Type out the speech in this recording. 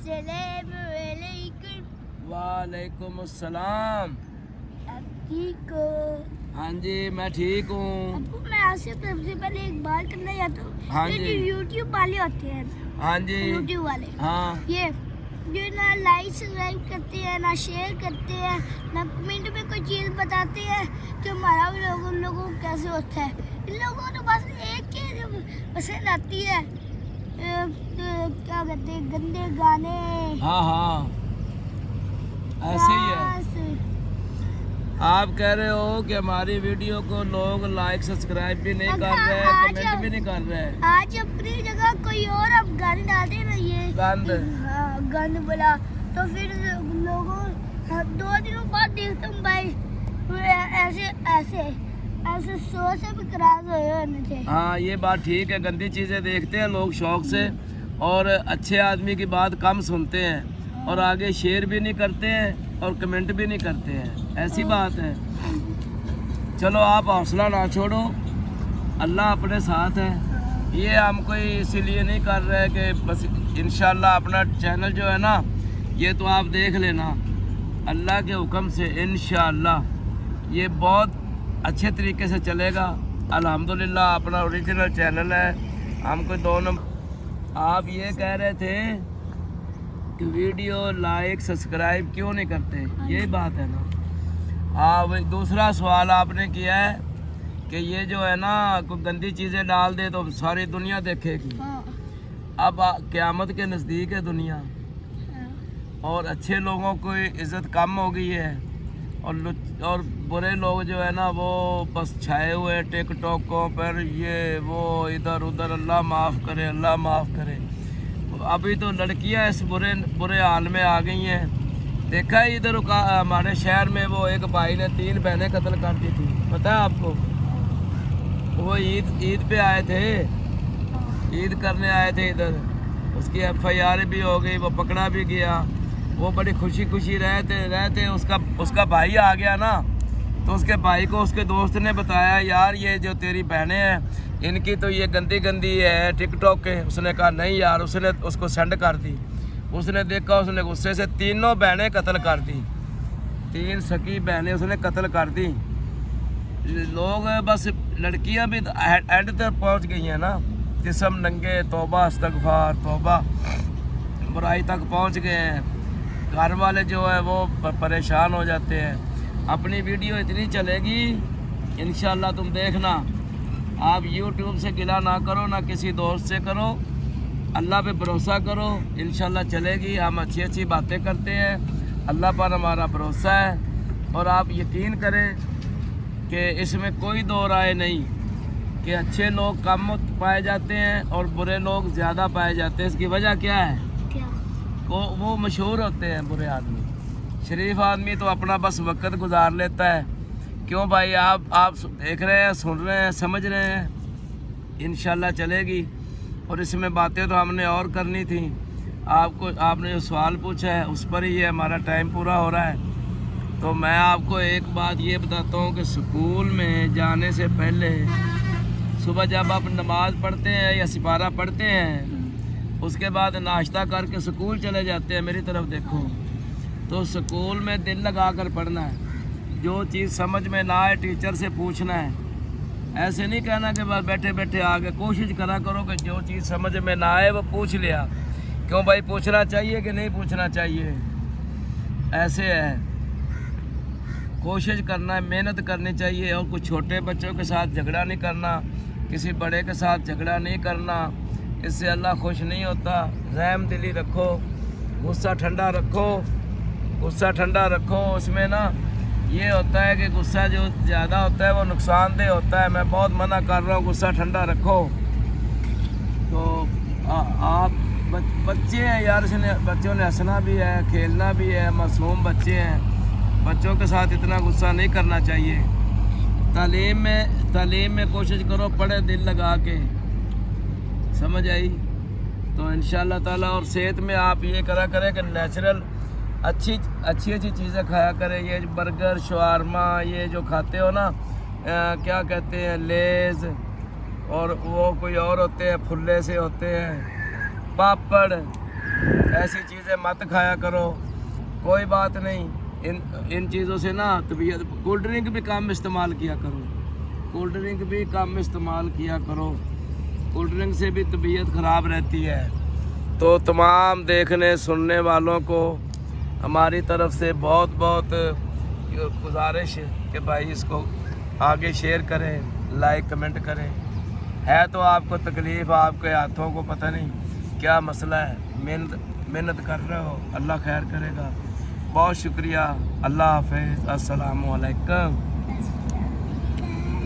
अस्सलाम वालेकुम। वालेकुम अस्सलाम। आप ठीक हो? हाँ जी मैं ठीक हूँ। आपको मैं आपसे सबसे पहले एक बात करना चाहता हूँ। हाँ ये जी। जो यूट्यूब वाले होते हैं, हाँ जी यूट्यूब वाले, हाँ ये जो ना लाइक सब्सक्राइब करते हैं, ना शेयर करते हैं, ना कमेंट में कोई चीज़ बताते हैं कि हमारा उन लोगों को कैसे होता है। इन लोगों को बस एक चीज़ पसंद आती है, क्या कहते हैं, गंदे गाने। हाँ हाँ ऐसे ही है। बस। आप कह रहे हो कि हमारी वीडियो को लोग लाइक सब्सक्राइब भी नहीं कर रहे, कमेंट भी नहीं कर रहे। आज अपनी जगह कोई और अब गाने डालते ना, ये गंद। हाँ गंद बोला तो फिर लोगों 2 दिनों बाद देखता हूँ भाई ऐसे ऐसे ऐसे 100 से भी क्रॉस होने थे। हाँ ये बात ठीक है, गंदी चीज़ें देखते हैं लोग शौक से और अच्छे आदमी की बात कम सुनते हैं और आगे शेयर भी नहीं करते हैं और कमेंट भी नहीं करते हैं, ऐसी बात है। चलो आप हौसला ना छोड़ो, अल्लाह अपने साथ है। ये हम कोई इसीलिए नहीं कर रहे कि बस इंशाल्लाह अपना चैनल जो है ना ये तो आप देख लेना, अल्लाह के हुक्म से इंशाल्लाह ये बहुत अच्छे तरीके से चलेगा। अल्हम्दुलिल्लाह अपना ओरिजिनल चैनल है, हमको 2 नंबर। आप ये कह रहे थे कि वीडियो लाइक सब्सक्राइब क्यों नहीं करते, यही बात है ना। आप दूसरा सवाल आपने किया है कि ये जो है ना कोई गंदी चीज़ें डाल दे तो सारी दुनिया देखेगी। हाँ, अब क़यामत के नज़दीक है दुनिया हाँ, और अच्छे लोगों को इज़्ज़त कम हो गई है और बुरे लोग जो है ना वो बस छाए हुए हैं टिकटॉकों पर, ये वो इधर उधर। अल्लाह माफ़ करे, अल्लाह माफ़ करे। अभी तो लड़कियां इस बुरे हाल में आ गई हैं। देखा है इधर हमारे शहर में वो एक भाई ने 3 बहनें कत्ल कर दी थी, पता है आपको? वो ईद पे आए थे, ईद करने आए थे इधर, उसकी FIR भी हो गई, वो पकड़ा भी गया। वो बड़ी खुशी खुशी रहते उसका भाई आ गया ना, तो उसके भाई को उसके दोस्त ने बताया, यार ये जो तेरी बहनें हैं इनकी तो ये गंदी गंदी है टिकटॉक के। उसने कहा नहीं यार, उसने उसको सेंड कर दी। उसने देखा, उसने गुस्से से 3 बहनें कत्ल कर दी, 3 सकी बहनें उसने कत्ल कर दी। लोग बस लड़कियां भी एंड तक पहुंच गई हैं ना, जिस्म नंगे, तौबा इस्तगफार तौबा, बुराई तक पहुंच गए हैं। घर वाले जो है वो परेशान हो जाते हैं। अपनी वीडियो इतनी चलेगी इंशाल्लाह, तुम देखना। आप YouTube से गिला ना करो, ना किसी दोस्त से करो, अल्लाह पे भरोसा करो, इंशाल्लाह चलेगी। हम अच्छी अच्छी बातें करते हैं, अल्लाह पर हमारा भरोसा है। और आप यकीन करें कि इसमें कोई दो राय नहीं कि अच्छे लोग कम पाए जाते हैं और बुरे लोग ज़्यादा पाए जाते हैं। इसकी वजह क्या है? क्या? वो मशहूर होते हैं बुरे आदमी। शरीफ आदमी तो अपना बस वक्त गुजार लेता है। क्यों भाई? आप देख रहे हैं, सुन रहे हैं, समझ रहे हैं, इंशाल्लाह चलेगी। और इसमें बातें तो हमने और करनी थी, आपने जो सवाल पूछा है उस पर ही ये हमारा टाइम पूरा हो रहा है। तो मैं आपको एक बात ये बताता हूँ कि स्कूल में जाने से पहले सुबह जब आप नमाज़ पढ़ते हैं या सिपारा पढ़ते हैं, उसके बाद नाश्ता करके स्कूल चले जाते हैं, मेरी तरफ देखो, तो स्कूल में दिल लगा कर पढ़ना है। जो चीज़ समझ में ना आए टीचर से पूछना है। ऐसे नहीं कहना कि बस बैठे बैठे आगे। कोशिश करा करो कि जो चीज़ समझ में ना आए वो पूछ लिया। क्यों भाई? पूछना चाहिए कि नहीं पूछना चाहिए? ऐसे है, कोशिश करना है, मेहनत करनी चाहिए। और कुछ छोटे बच्चों के साथ झगड़ा नहीं करना, किसी बड़े के साथ झगड़ा नहीं करना, इससे अल्लाह खुश नहीं होता। रहम दिली रखो, गुस्सा ठंडा रखो, गुस्सा ठंडा रखो। उसमें ना ये होता है कि गुस्सा जो ज़्यादा होता है वो नुकसानदेह होता है। मैं बहुत मना कर रहा हूँ, गुस्सा ठंडा रखो। तो आप बच्चे हैं यार, बच्चों ने हंसना भी है, खेलना भी है, मासूम बच्चे हैं, बच्चों के साथ इतना गुस्सा नहीं करना चाहिए। तालीम में कोशिश करो, पढ़े दिल लगा के, समझ आई? तो इंशाल्लाह ताला। और सेहत में आप ये करा करें कि नेचुरल अच्छी चीज़ें खाया करें। ये बर्गर, शवारमा, ये जो खाते हो ना, क्या कहते हैं, लेज़, और वो कोई और होते हैं, फुल्ले से होते हैं, पापड़, ऐसी चीज़ें मत खाया करो, कोई बात नहीं। इन चीज़ों से ना तबीयत, कोल्ड ड्रिंक भी कम इस्तेमाल किया करो, कोल्ड ड्रिंक भी कम इस्तेमाल किया करो, कोल्ड ड्रिंक से भी तबीयत ख़राब रहती है। तो तमाम देखने सुनने वालों को हमारी तरफ से बहुत बहुत गुजारिश कि भाई इसको आगे शेयर करें, लाइक कमेंट करें। है तो आपको तकलीफ़, आपके हाथों को पता नहीं क्या मसला है, मेहनत कर रहे हो, अल्लाह खैर करेगा। बहुत शुक्रिया, अल्लाह हाफ़िज़, अस्सलामु अलैकुम।